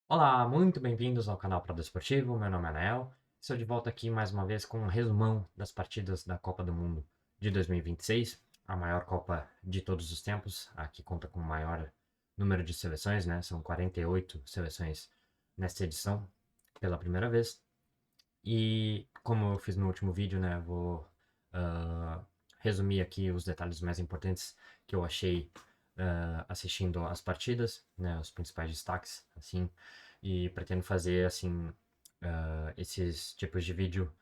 Olá, muito bem-vindos ao canal Prado Esportivo. Meu nome é Anael. Estou de volta aqui mais uma vez com um resumão das partidas da Copa do Mundo de 2026, a maior Copa de todos os tempos. Aqui conta com o maior número de seleções, né? São 48 seleções nesta edição, pela primeira vez. E como eu fiz no último vídeo, né? Vou ah, resumir aqui os detalhes mais importantes que eu achei assistindo as partidas, né? Os principais destaques, assim. E pretendo fazer, assim, esses tipos de vídeo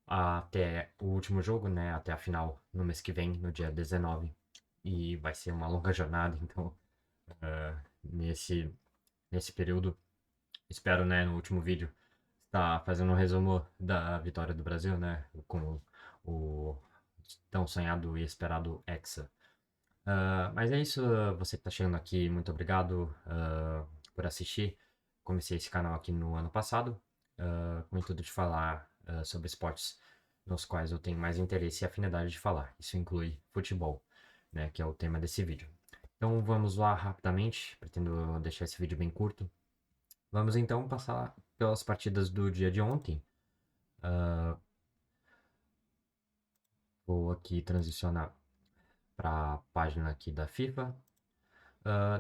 até o último jogo, né? Até a final no mês que vem, no dia 19. E vai ser uma longa jornada, então, nesse, nesse período, espero, né, no último vídeo, estar fazendo um resumo da vitória do Brasil, né? Com o tão sonhado e esperado Hexa. Mas é isso, você que está chegando aqui, muito obrigado por assistir. Comecei esse canal aqui no ano passado, com o intuito de falar sobre esportes nos quais eu tenho mais interesse e afinidade de falar. Isso inclui futebol, né, que é o tema desse vídeo. Então vamos lá rapidamente, pretendo deixar esse vídeo bem curto. Vamos então passar pelas partidas do dia de ontem. Ah, Vou aqui transicionar para a página aqui da FIFA.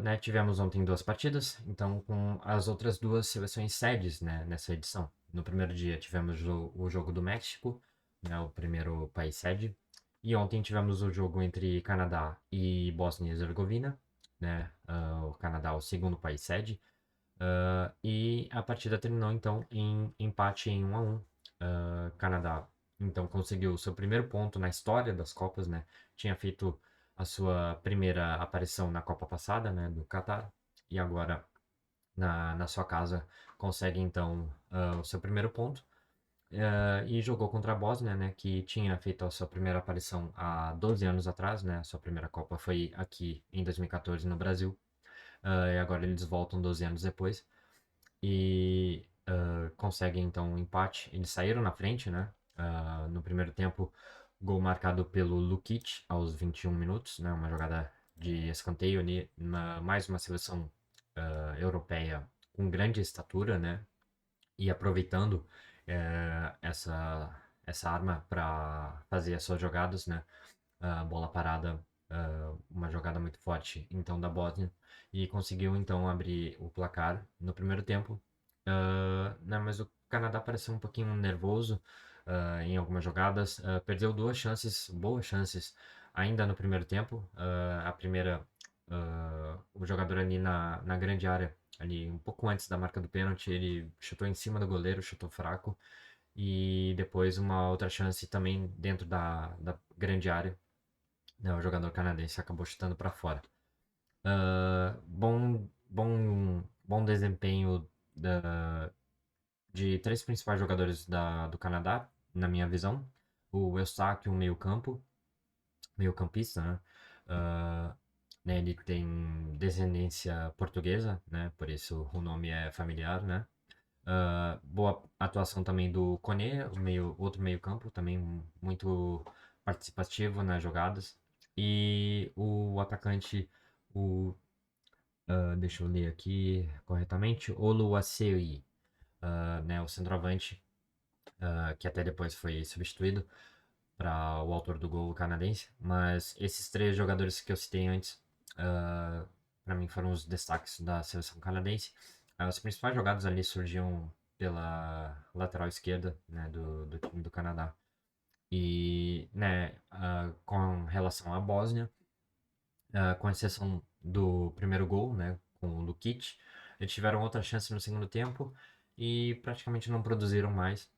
Né, tivemos ontem duas partidas, então com as outras duas seleções sedes, né, nessa edição. No primeiro dia tivemos o jogo do México, né, o primeiro país sede, e ontem tivemos o jogo entre Canadá e Bósnia e Herzegovina, né, o Canadá o segundo país sede, e a partida terminou então em empate em 1-1. Canadá então conseguiu o seu primeiro ponto na história das Copas, né? Tinha feito a sua primeira aparição na Copa passada, né, do Catar, e agora na sua casa consegue então o seu primeiro ponto. E jogou contra a Bósnia, né, que tinha feito a sua primeira aparição há 12 anos atrás, né? A sua primeira Copa foi aqui em 2014 no Brasil. E agora eles voltam 12 anos depois e conseguem então um empate. Eles saíram na frente, né? No primeiro tempo, gol marcado pelo Lukic aos 21 minutos, né? Uma jogada de escanteio ali, mais uma seleção europeia com grande estatura, né? E aproveitando essa arma para fazer as suas jogadas, né? Bola parada, uma jogada muito forte então da Bósnia e conseguiu então abrir o placar no primeiro tempo. Né, mas o Canadá pareceu um pouquinho nervoso em algumas jogadas, perdeu duas chances, boas chances ainda no primeiro tempo. A primeira, o jogador ali na grande área, ali um pouco antes da marca do pênalti, ele chutou em cima do goleiro, chutou fraco. E depois uma outra chance também dentro da grande área, né, o jogador canadense acabou chutando para fora. Bom desempenho de três principais jogadores do Canadá, na minha visão. O Eustáquio, um meio-campo, meio-campista, né? Ah, né, ele tem descendência portuguesa, né? Por isso o nome é familiar, né? Boa atuação também do Koné, outro meio-campo, também muito participativo nas jogadas. E o atacante, o, deixa eu ler aqui corretamente, Oluwaseyi, né, o centroavante, que até depois foi substituído para o autor do gol canadense. Mas esses três jogadores que eu citei antes, para mim foram os destaques da seleção canadense. As principais jogadas ali surgiam pela lateral esquerda, né, do time do Canadá. E, né, com relação à Bósnia, com exceção do primeiro gol, né, com o Lukic, eles tiveram outra chance no segundo tempo e praticamente não produziram mais.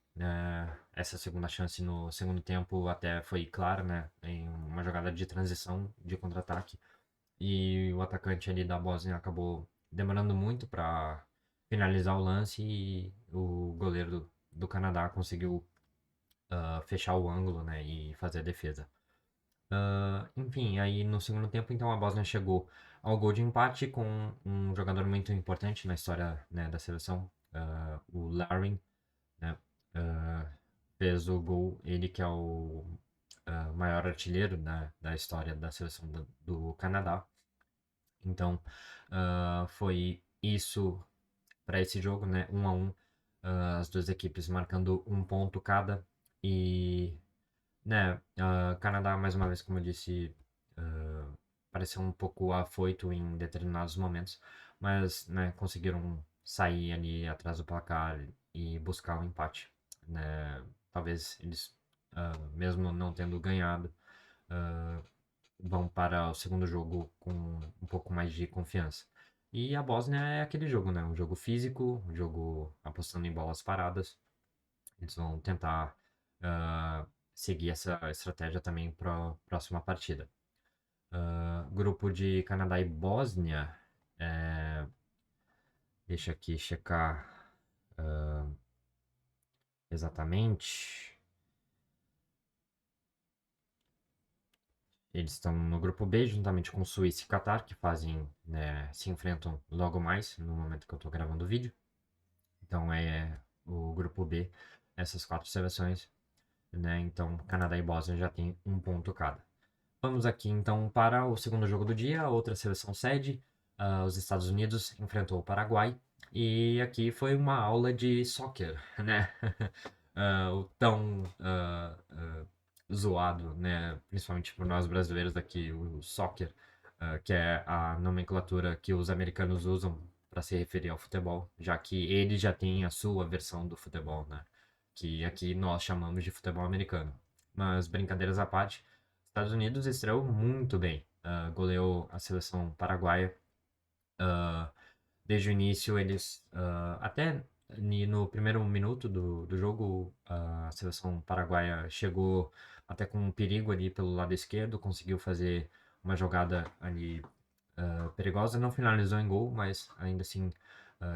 Essa segunda chance no segundo tempo até foi clara, né, em uma jogada de transição, de contra-ataque, e o atacante ali da Bósnia acabou demorando muito para finalizar o lance e o goleiro do Canadá conseguiu fechar o ângulo, né, e fazer a defesa. Enfim, aí no segundo tempo, então a Bósnia chegou ao gol de empate com um jogador muito importante na história, né, da seleção, o Larin, né, ah, fez o gol, ele que é o maior artilheiro, né, da história da seleção do Canadá. Então, foi isso para esse jogo, né? 1-1, as duas equipes marcando um ponto cada. E, né, Canadá, mais uma vez, como eu disse, ah, pareceu um pouco afoito em determinados momentos, mas, né, conseguiram sair ali atrás do placar e buscar o empate, né? Talvez eles, mesmo não tendo ganhado, ah, vão para o segundo jogo com um pouco mais de confiança. E a Bósnia é aquele jogo, né? Um jogo físico, um jogo apostando em bolas paradas. Eles vão tentar ah, seguir essa estratégia também para a próxima partida. Grupo de Canadá e Bósnia. é, Deixa aqui checar exatamente. Eles estão no grupo B, juntamente com Suíça e Catar, que fazem, né, se enfrentam logo mais, no momento que eu estou gravando o vídeo. Então é o grupo B, essas quatro seleções, né? Então Canadá e Bósnia já tem um ponto cada. Vamos aqui então para o segundo jogo do dia, a outra seleção sede, os Estados Unidos enfrentou o Paraguai. E aqui foi uma aula de soccer, né? O tão zoado, né? Principalmente por nós brasileiros aqui, o soccer, que é a nomenclatura que os americanos usam para se referir ao futebol, já que eles já têm a sua versão do futebol, né? Que aqui nós chamamos de futebol americano. Mas brincadeiras à parte, Estados Unidos estreou muito bem, goleou a seleção paraguaia. ah, Desde o início, eles, até no primeiro minuto do jogo, a seleção paraguaia chegou até com um perigo ali pelo lado esquerdo, conseguiu fazer uma jogada ali perigosa, não finalizou em gol, mas ainda assim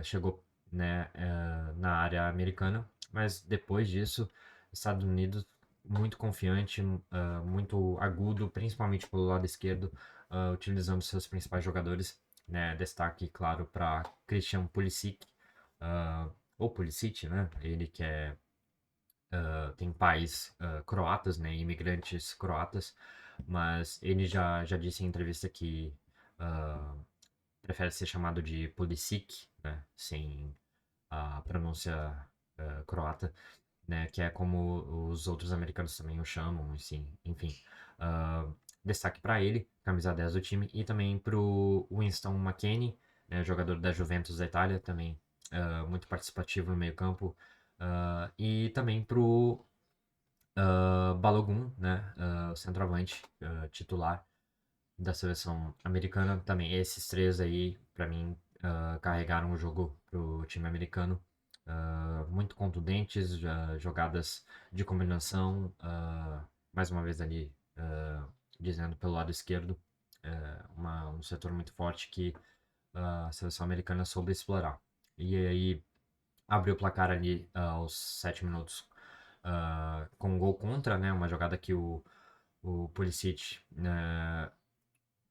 chegou, né, na área americana. Mas depois disso, Estados Unidos muito confiante, muito agudo, principalmente pelo lado esquerdo, utilizando seus principais jogadores, né? Destaque, claro, para Christian Pulisic, uh, ou Pulisic, né? Ele que tem pais croatas, né? Imigrantes croatas, mas ele já disse em entrevista que uh, prefere ser chamado de Pulisic, né? Sem a pronúncia croata, né? Que é como os outros americanos também o chamam, assim, enfim. Uh, Destaque para ele, camisa 10 do time, e também para o Winston McKennie, né, jogador da Juventus da Itália, também muito participativo no meio-campo, e também para o Balogun, né, o centroavante titular da seleção americana. Também esses três aí, para mim, carregaram o jogo pro time americano. Muito contundentes, jogadas de combinação, mais uma vez ali, dizendo pelo lado esquerdo, um setor muito forte que a seleção americana soube explorar. E aí abriu o placar ali aos 7 minutos com um gol contra, né? Uma jogada que o Pulisic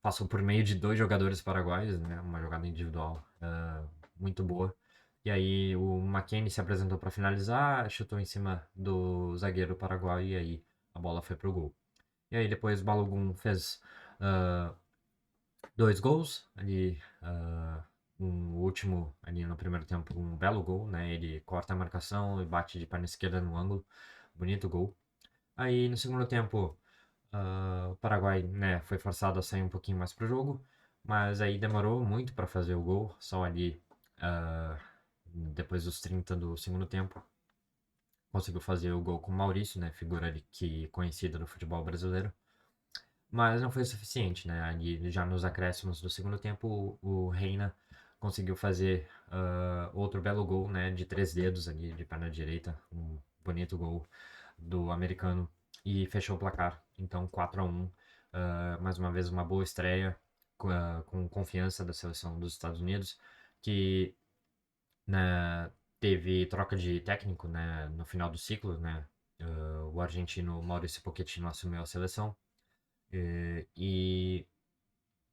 passou por meio de dois jogadores paraguaios, né? Uma jogada individual muito boa. E aí o McKennie se apresentou para finalizar, chutou em cima do zagueiro paraguaio e aí a bola foi pro gol. E aí depois o Balogun fez ah, dois gols ali, um último ali no primeiro tempo, um belo gol, né? Ele corta a marcação e bate de perna esquerda no ângulo, bonito gol. Aí no segundo tempo o Paraguai, né, foi forçado a sair um pouquinho mais pro jogo, mas aí demorou muito para fazer o gol, só ali depois dos 30 do segundo tempo. Conseguiu fazer o gol com o Maurício, né, figura ali que conhecida do futebol brasileiro. Mas não foi o suficiente, né? Ali já nos acréscimos do segundo tempo, o Reina conseguiu fazer outro belo gol, né? De três dedos ali, de perna direita. Um bonito gol do americano. E fechou o placar. Então, 4-1. Mais uma vez, uma boa estreia com confiança da seleção dos Estados Unidos, que, né, teve troca de técnico, né, no final do ciclo, né? O argentino Maurício Pochettino assumiu a seleção. E,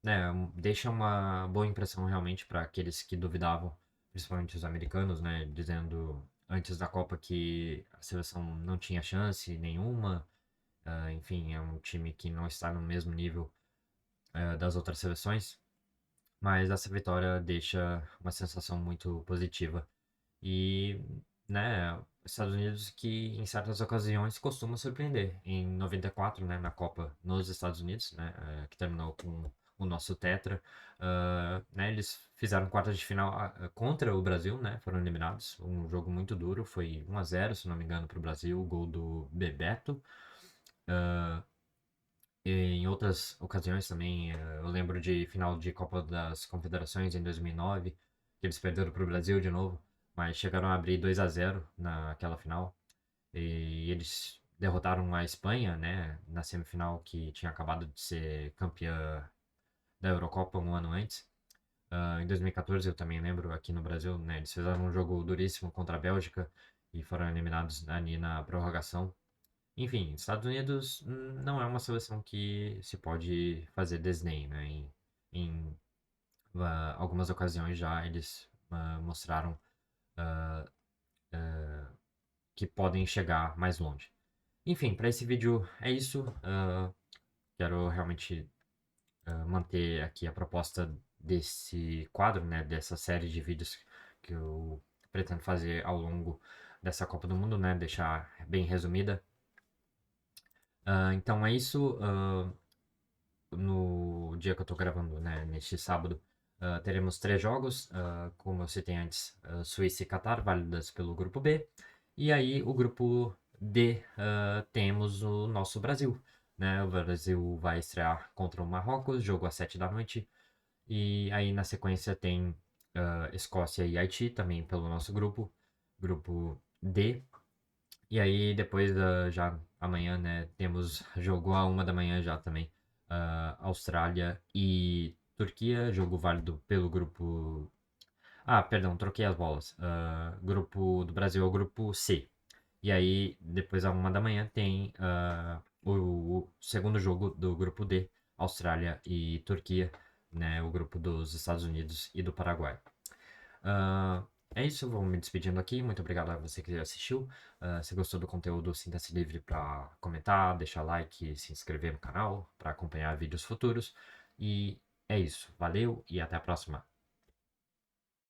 né, deixa uma boa impressão realmente para aqueles que duvidavam, principalmente os americanos, né, dizendo antes da Copa que a seleção não tinha chance nenhuma. Enfim, é um time que não está no mesmo nível das outras seleções. Mas essa vitória deixa uma sensação muito positiva. E, né, Estados Unidos que em certas ocasiões costuma surpreender. Em 94, né, na Copa nos Estados Unidos, né, que terminou com o nosso tetra, né, eles fizeram quartas de final contra o Brasil, né, foram eliminados. Um jogo muito duro, foi 1-0, se não me engano, para o Brasil, o gol do Bebeto. E em outras ocasiões também, eu lembro de final de Copa das Confederações em 2009, que eles perderam para o Brasil de novo, mas chegaram a abrir 2-0 naquela final. E eles derrotaram a Espanha, né, na semifinal que tinha acabado de ser campeã da Eurocopa um ano antes. Em 2014 eu também lembro aqui no Brasil, né, eles fizeram um jogo duríssimo contra a Bélgica e foram eliminados ali na prorrogação. Enfim, Estados Unidos não é uma seleção que se pode fazer desdém, né? Em algumas ocasiões já eles mostraram que podem chegar mais longe. Enfim, para esse vídeo é isso. Quero realmente manter aqui a proposta desse quadro, né? Dessa série de vídeos que eu pretendo fazer ao longo dessa Copa do Mundo, né? Deixar bem resumida. Então é isso. No dia que eu tô gravando, né, neste sábado, teremos 3 jogos, como eu citei antes, Suíça e Catar, válidas pelo grupo B. E aí, o grupo D, temos o nosso Brasil, né? O Brasil vai estrear contra o Marrocos, jogo às 7 da noite. E aí, na sequência, tem Escócia e Haiti, também pelo nosso grupo D. E aí, depois, já amanhã, né, temos jogo à 1 da manhã já também. Austrália e Turquia, jogo válido pelo grupo. Ah, perdão, troquei as bolas. Grupo do Brasil é o grupo C. E aí, depois à 1 da manhã, tem o segundo jogo do grupo D, Austrália e Turquia, né, o grupo dos Estados Unidos e do Paraguai. Ah, é isso, vou me despedindo aqui. Muito obrigado a você que assistiu. Se gostou do conteúdo, sinta-se livre para comentar, deixar like, se inscrever no canal para acompanhar vídeos futuros. E é isso. Valeu e até a próxima.